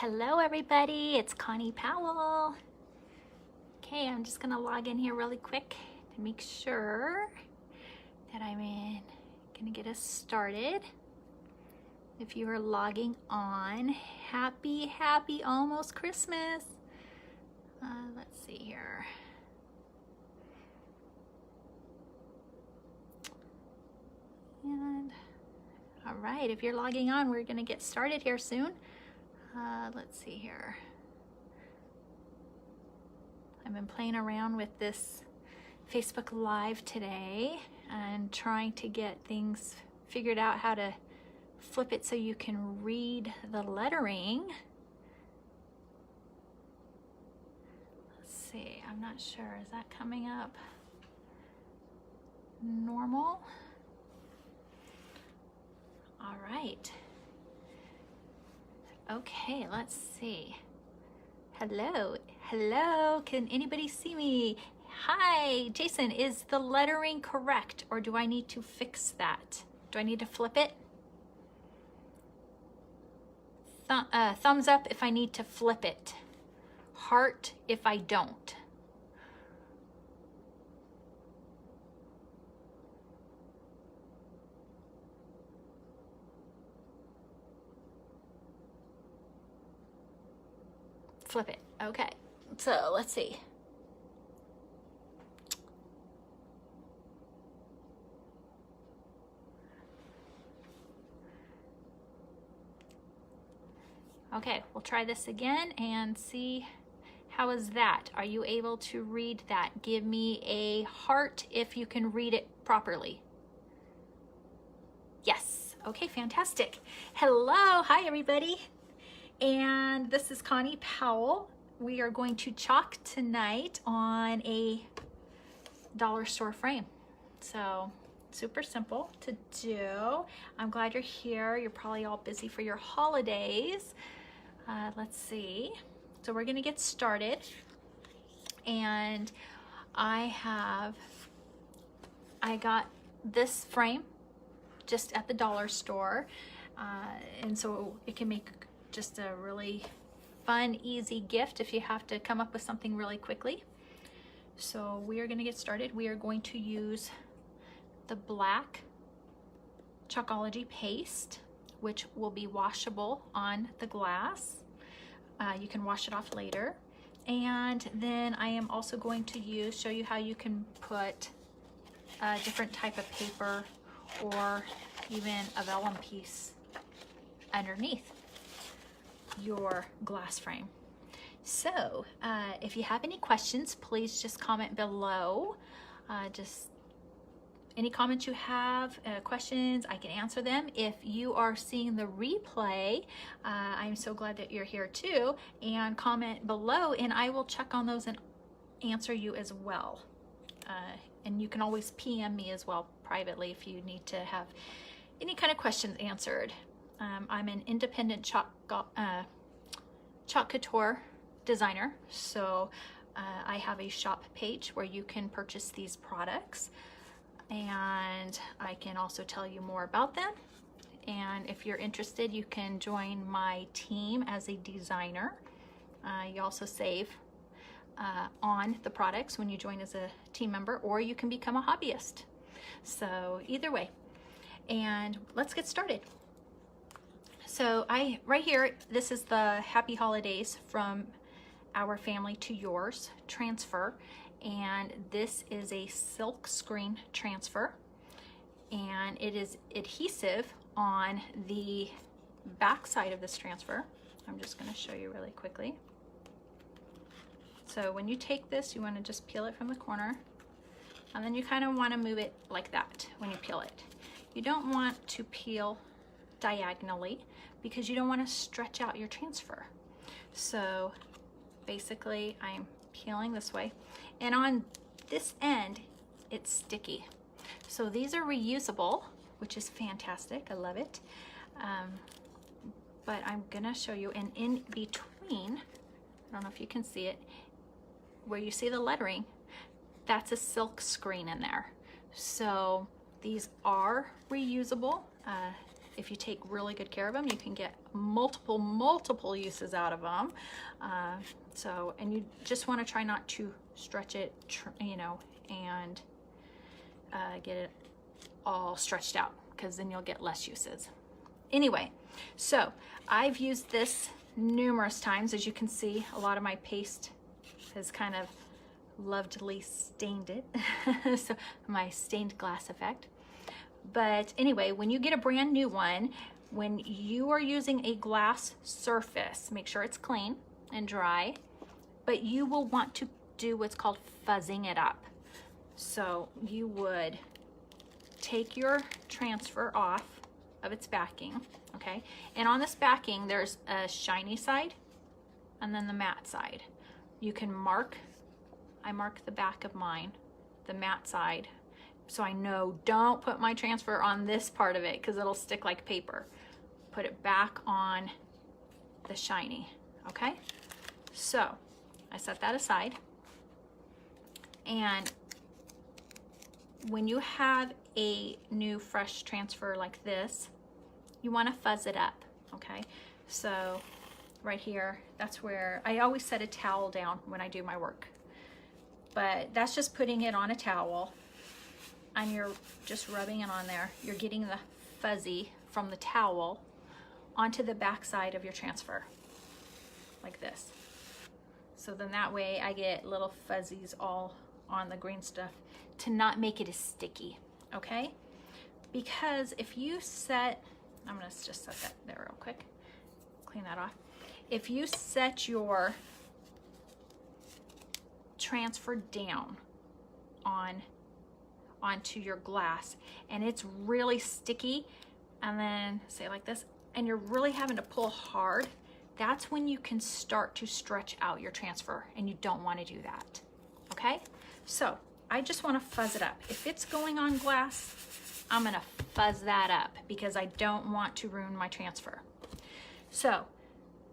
Hello everybody, it's Connie Powell. Okay, I'm just gonna log in here really quick to make sure that gonna get us started. If you are logging on, happy almost Christmas. Let's see here. And all right, if you're logging on, we're gonna get started here soon. Let's see here. I've been playing around with this Facebook Live today and trying to get things figured out, how to flip it so you can read the lettering. Let's see, I'm not sure. Is that coming up normal? All right. Okay, let's see. Hello, can anybody see me? Hi, Jason, is the lettering correct or do I need to fix that? Do I need to flip it? Thumbs up if I need to flip it. Heart if I don't. Flip it. Okay, so let's see. Okay, we'll try this again and see how is that. Are you able to read that? Give me a heart if you can read it properly. Yes. Okay, fantastic. Hello. Hi, everybody. And this is Connie Powell. We are going to chalk tonight on a dollar store frame. So super simple to do. I'm glad you're here. You're probably all busy for your holidays. Let's see. So we're gonna get started. And I got this frame just at the dollar store. And so it can make just a really fun, easy gift if you have to come up with something really quickly. So we are going to get started. We are going to use the black Chalkology paste, which will be washable on the glass. You can wash it off later. And then I am also going to show you how you can put a different type of paper or even a vellum piece underneath your glass frame. So if you have any questions, please just comment below. Just any comments you have, questions, I can answer them. If you are seeing the replay, I'm so glad that you're here too, and comment below and I will check on those and answer you as well. And you can always PM me as well privately if you need to have any kind of questions answered. I'm an independent Chalk Couture designer, so I have a shop page where you can purchase these products, and I can also tell you more about them. And if you're interested, you can join my team as a designer. You also save on the products when you join as a team member, or you can become a hobbyist. So either way, and let's get started. So right here, this is the Happy Holidays from our family to yours transfer. And this is a silk screen transfer. And it is adhesive on the back side of this transfer. I'm just gonna show you really quickly. So when you take this, you wanna just peel it from the corner. And then you kind of wanna move it like that when you peel it. You don't want to peel diagonally because you don't want to stretch out your transfer. So basically I'm peeling this way, and on this end it's sticky. So these are reusable, which is fantastic. I love it. But I'm gonna show you, and in between, I don't know if you can see it, where you see the lettering, that's a silk screen in there. So these are reusable. if you take really good care of them, you can get multiple uses out of them. And you just want to try not to stretch it, you know, and get it all stretched out, because then you'll get less uses. Anyway, so I've used this numerous times. As you can see, a lot of my paste has kind of lovely stained it. So my stained glass effect. But anyway, when you get a brand new one, when you are using a glass surface, make sure it's clean and dry, but you will want to do what's called fuzzing it up. So you would take your transfer off of its backing, okay? And on this backing, there's a shiny side and then the matte side. You can mark, I mark the back of mine, the matte side, so I know don't put my transfer on this part of it because it'll stick like paper. Put it back on the shiny, okay? So I set that aside. And when you have a new fresh transfer like this, you want to fuzz it up, okay? So right here, that's where I always set a towel down when I do my work. But that's just putting it on a towel and you're just rubbing it on there. You're getting the fuzzy from the towel onto the back side of your transfer, like this. So then that way I get little fuzzies all on the green stuff to not make it as sticky, okay? Because if you set, I'm gonna just set that there real quick, clean that off. If you set your transfer down onto your glass and it's really sticky, and then say like this, and you're really having to pull hard, that's when you can start to stretch out your transfer, and you don't want to do that, okay? So I just want to fuzz it up. If it's going on glass, I'm gonna fuzz that up because I don't want to ruin my transfer. So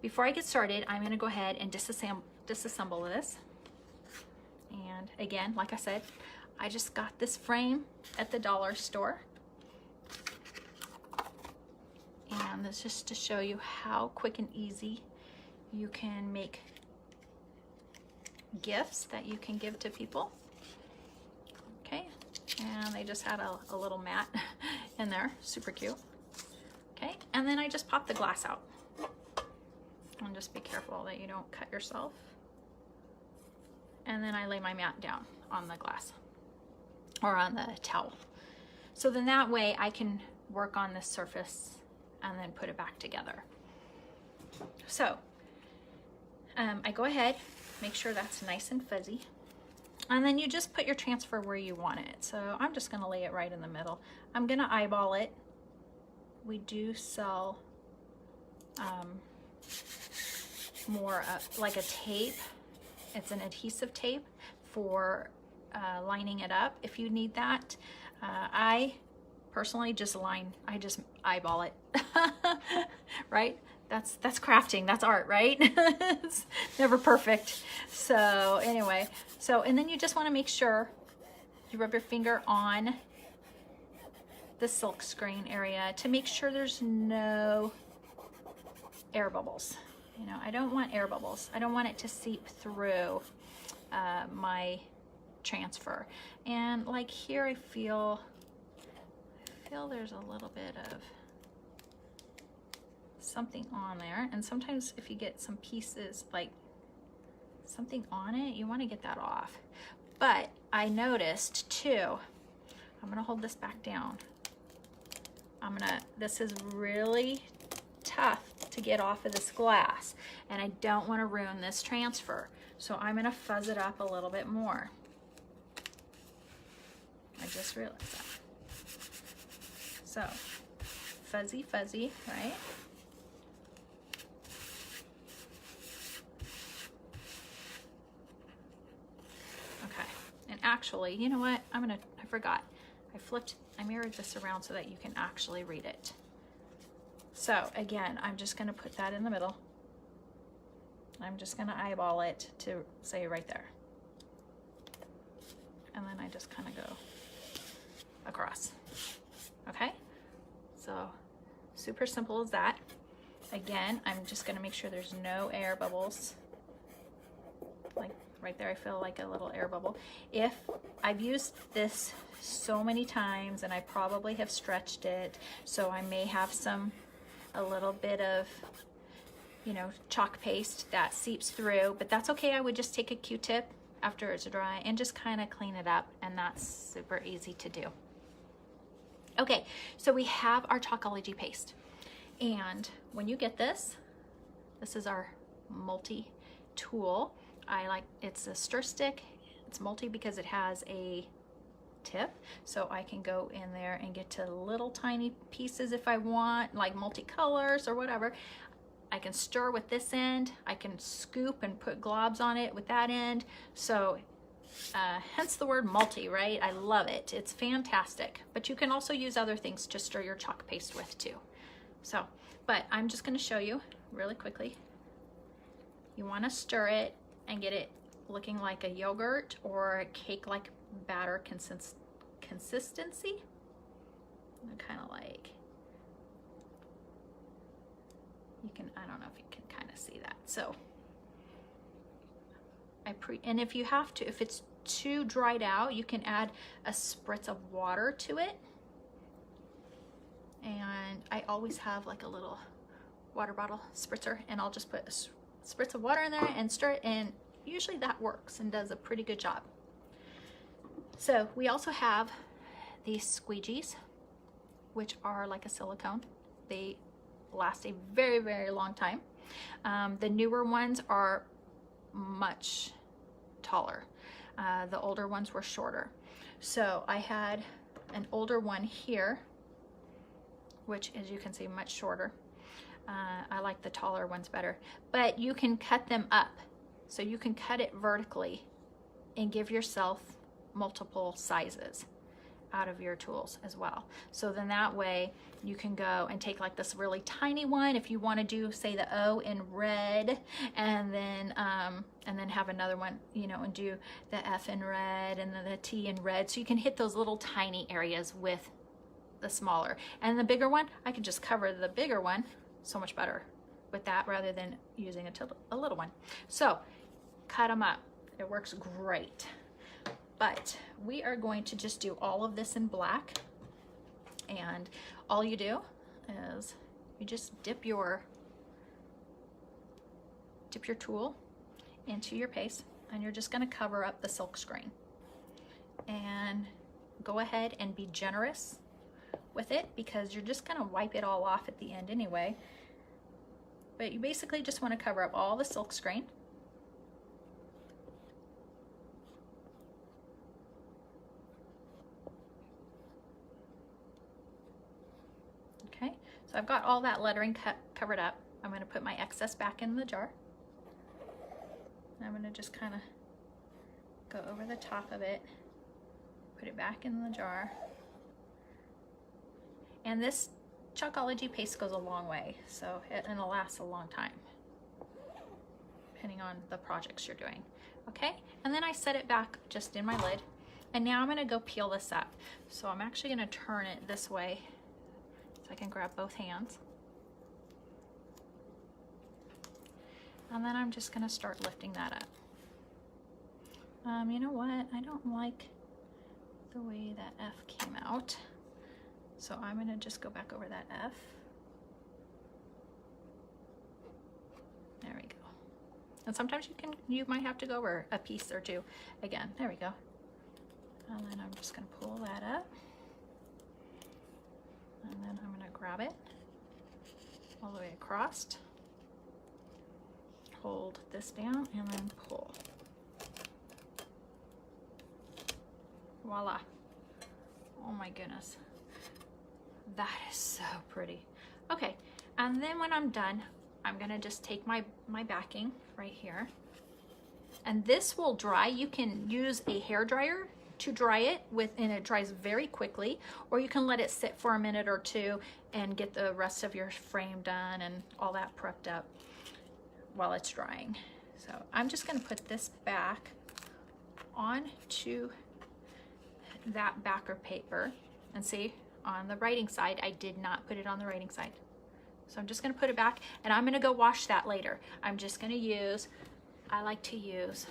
before I get started, I'm gonna go ahead and disassemble this. And again, like I said, I just got this frame at the dollar store. And this is just to show you how quick and easy you can make gifts that you can give to people. Okay, and they just had a little mat in there, super cute. Okay, and then I just pop the glass out. And just be careful that you don't cut yourself. And then I lay my mat down on the glass or on the towel. So then that way I can work on this surface and then put it back together. So I go ahead, make sure that's nice and fuzzy. And then you just put your transfer where you want it. So I'm just gonna lay it right in the middle. I'm gonna eyeball it. We do sell more like a tape. It's an adhesive tape for lining it up if you need that. I personally just eyeball it, right? That's crafting, that's art, right? It's never perfect. So anyway, and then you just want to make sure you rub your finger on the silk screen area to make sure there's no air bubbles. You know, I don't want air bubbles. I don't want it to seep through my transfer. And like here, I feel there's a little bit of something on there. And sometimes if you get some pieces, like something on it, you want to get that off. But I noticed too, I'm gonna hold this back down. This is really tough to get off of this glass, and I don't want to ruin this transfer. So I'm gonna fuzz it up a little bit more. I just realized that. So fuzzy, fuzzy, right? Okay, and actually, you know what? I forgot. I mirrored this around so that you can actually read it. So again, I'm just gonna put that in the middle. I'm just gonna eyeball it to say right there. And then I just kind of go across. Okay? So super simple as that. Again, I'm just gonna make sure there's no air bubbles. Like right there, I feel like a little air bubble. If I've used this so many times and I probably have stretched it, so I may have a little bit of, you know, chalk paste that seeps through, but that's okay. I would just take a Q-tip after it's dry and just kind of clean it up, and that's super easy to do. Okay, so we have our Chalkology paste, and when you get this is our multi-tool. It's a stir stick. It's multi because it has a tip, so I can go in there and get to little tiny pieces if I want, like multicolors or whatever. I can stir with this end. I can scoop and put globs on it with that end. So hence the word multi, right? I love it. It's fantastic. But you can also use other things to stir your chalk paste with too. So, but I'm just going to show you really quickly. You want to stir it and get it looking like a yogurt or a cake-like batter consistency. Kind of like, I don't know if you can kind of see that. So and if you have to, if it's too dried out, you can add a spritz of water to it. And I always have like a little water bottle spritzer, and I'll just put a spritz of water in there and stir it, and usually that works and does a pretty good job. So we also have these squeegees, which are like a silicone. They last a very, very long time. The newer ones are much taller. The older ones were shorter. So I had an older one here, which, as you can see, much shorter. I like the taller ones better, but you can cut them up. So you can cut it vertically and give yourself multiple sizes out of your tools as well. So then that way you can go and take like this really tiny one if you want to do, say, the O in red, and then have another one, you know, and do the F in red and then the T in red. So you can hit those little tiny areas with the smaller. And the bigger one, I can just cover the bigger one so much better with that rather than using a little one. So cut them up. It works great. But we are going to just do all of this in black, and all you do is you just dip your tool into your paste, and you're just going to cover up the silk screen, and go ahead and be generous with it because you're just going to wipe it all off at the end anyway. But you basically just want to cover up all the silk screen. Okay, so I've got all that lettering covered up. I'm going to put my excess back in the jar. And I'm going to just kind of go over the top of it, put it back in the jar. And this Chalkology paste goes a long way, so it'll last a long time, depending on the projects you're doing. Okay, and then I set it back just in my lid. And now I'm going to go peel this up. So I'm actually going to turn it this way, I can grab both hands. And then I'm just going to start lifting that up. You know what? I don't like the way that F came out. So I'm going to just go back over that F. There we go. And sometimes you might have to go over a piece or two again. There we go. And then I'm just going to pull that up. And then I'm going to grab it all the way across, hold this down, and then pull. Voila. Oh my goodness. That is so pretty. Okay, and then when I'm done, I'm going to just take my backing right here. And this will dry. You can use a hair dryer to dry it with, and it dries very quickly, or you can let it sit for a minute or two and get the rest of your frame done and all that prepped up while it's drying. So I'm just going to put this back onto that backer paper, and see, on the writing side, I did not put it on the writing side. So I'm just gonna put it back, and I'm gonna go wash that later. I'm just gonna use, I like to use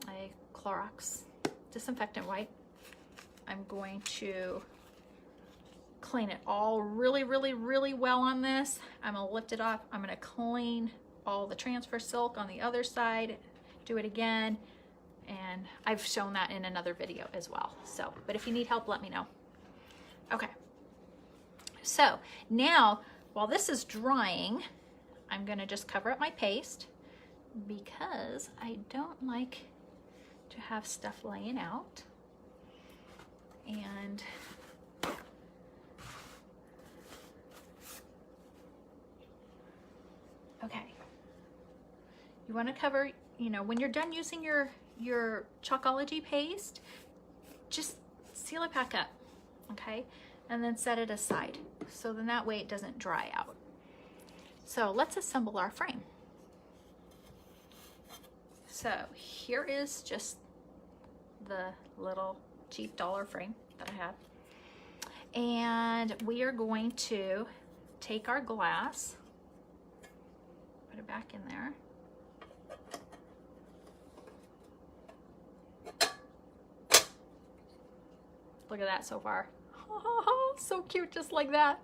a Clorox disinfectant wipe. I'm going to clean it all really, really, really well on this. I'm gonna lift it up. I'm gonna clean all the transfer silk on the other side, do it again, and I've shown that in another video as well. So, but if you need help, let me know. Okay, so now while this is drying, I'm gonna just cover up my paste because I don't like to have stuff laying out. And okay, you want to cover, you know, when you're done using your Chalkology paste, just seal it back up, okay? And then set it aside. So then that way it doesn't dry out. So let's assemble our frame. So here is just the little cheap dollar frame that I have. And we are going to take our glass, put it back in there. Look at that so far. Oh, so cute, just like that.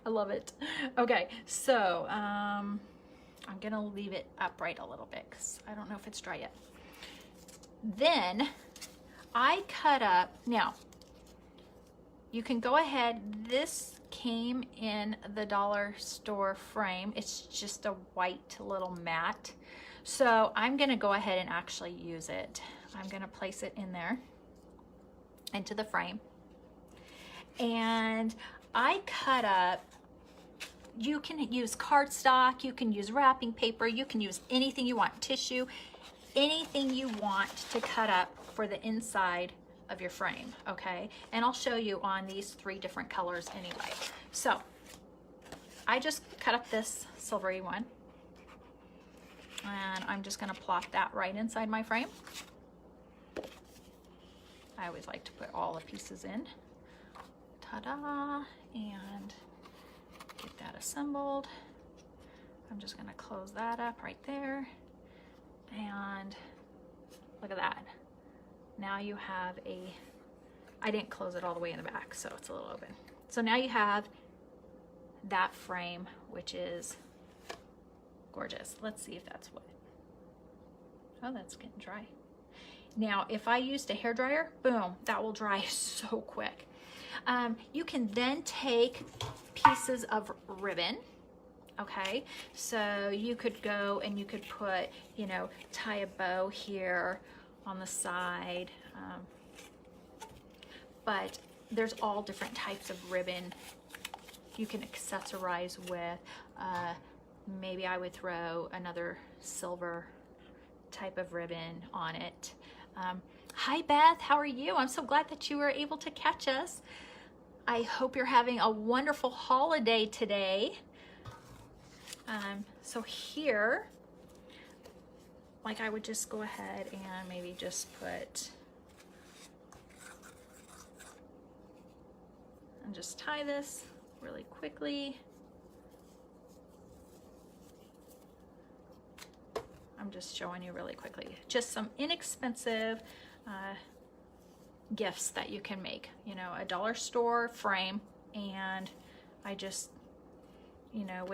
I love it. Okay, so I'm gonna leave it upright a little bit because I don't know if it's dry yet. Then I cut up, now you can go ahead, this came in the dollar store frame. It's just a white little mat. So I'm gonna go ahead and actually use it. I'm gonna place it in there, into the frame. And I cut up, you can use cardstock, you can use wrapping paper, you can use anything you want, tissue, anything you want to cut up for the inside of your frame, okay? And I'll show you on these 3 different colors anyway. So I just cut up this silvery one, and I'm just gonna plop that right inside my frame. I always like to put all the pieces in. Ta-da, and get that assembled. I'm just gonna close that up right there. And look at that. Now you have I didn't close it all the way in the back, so it's a little open. So now you have that frame, which is gorgeous. Let's see if that's what, oh, that's getting dry. Now, if I used a hairdryer, boom, that will dry so quick. You can then take pieces of ribbon, okay? So you could go and you could put, you know, tie a bow here on the side. But there's all different types of ribbon you can accessorize with. Maybe I would throw another silver type of ribbon on it. Hi Beth, how are you? I'm so glad that you were able to catch us. I hope you're having a wonderful holiday today. So here, like I would just go ahead and maybe just put, and just tie this really quickly. I'm just showing you really quickly. Just some inexpensive gifts that you can make. You know, a dollar store frame, and I just, you know,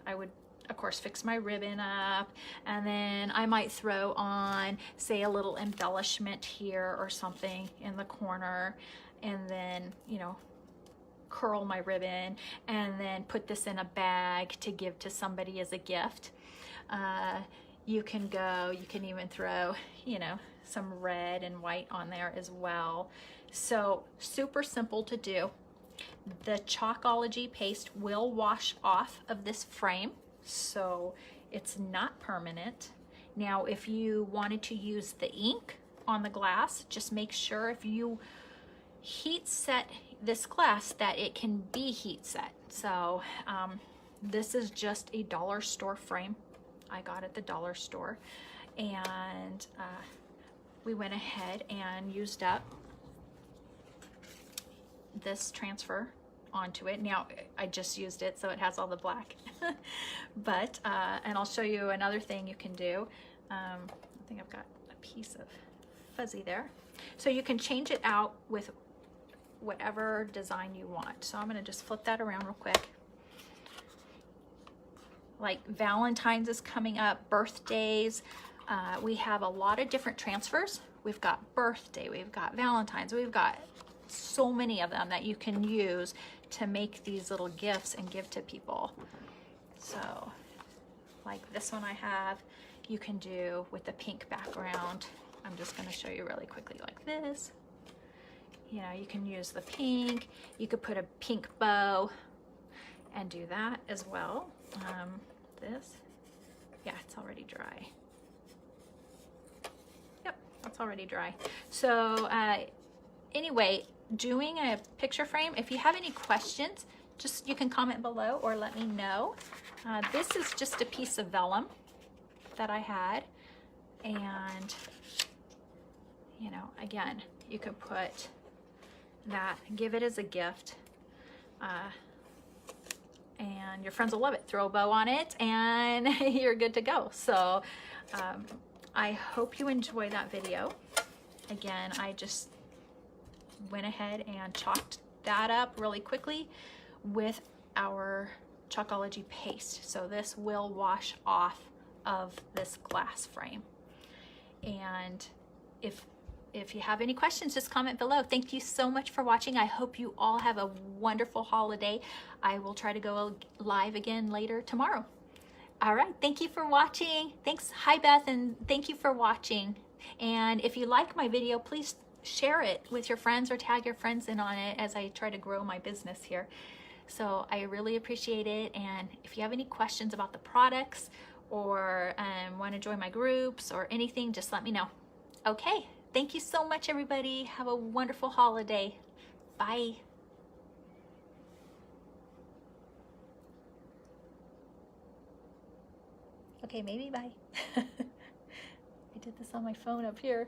I would of course fix my ribbon up, and then I might throw on, say, a little embellishment here or something in the corner, and then, you know, curl my ribbon, and then put this in a bag to give to somebody as a gift. You can even throw, you know, some red and white on there as well. So super simple to do. The Chalkology paste will wash off of this frame, so it's not permanent. Now, if you wanted to use the ink on the glass, just make sure if you heat set this glass that it can be heat set. So this is just a dollar store frame I got at the dollar store, and we went ahead and used up this transfer onto it. Now I just used it, so it has all the black. But, and I'll show you another thing you can do. I think I've got a piece of fuzzy there. So you can change it out with whatever design you want. So I'm gonna just flip that around real quick. Like Valentine's is coming up, birthdays. We have a lot of different transfers. We've got birthday, we've got Valentine's, we've got so many of them that you can use to make these little gifts and give to people. So like this one I have, you can do with the pink background. I'm just going to show you really quickly like this. You know, you can use the pink, you could put a pink bow and do that as well. This, yeah, it's already dry. Yep, that's already dry. So anyway, doing a picture frame, if you have any questions, just you can comment below or let me know. This is just a piece of vellum that I had, and you know, again, you could put that, give it as a gift, and your friends will love it. Throw a bow on it and you're good to go. So I hope you enjoy that video. Again, I just went ahead and chalked that up really quickly with our Chalkology paste. So this will wash off of this glass frame. And if you have any questions, just comment below. Thank you so much for watching. I hope you all have a wonderful holiday. I will try to go live again later tomorrow. All right, thank you for watching. Thanks, hi Beth, and thank you for watching. And if you like my video, please share it with your friends or tag your friends in on it as I try to grow my business here. So I really appreciate it. And if you have any questions about the products or want to join my groups or anything, just let me know. Okay, thank you so much, everybody. Have a wonderful holiday. Bye. Okay, maybe bye. I did this on my phone up here.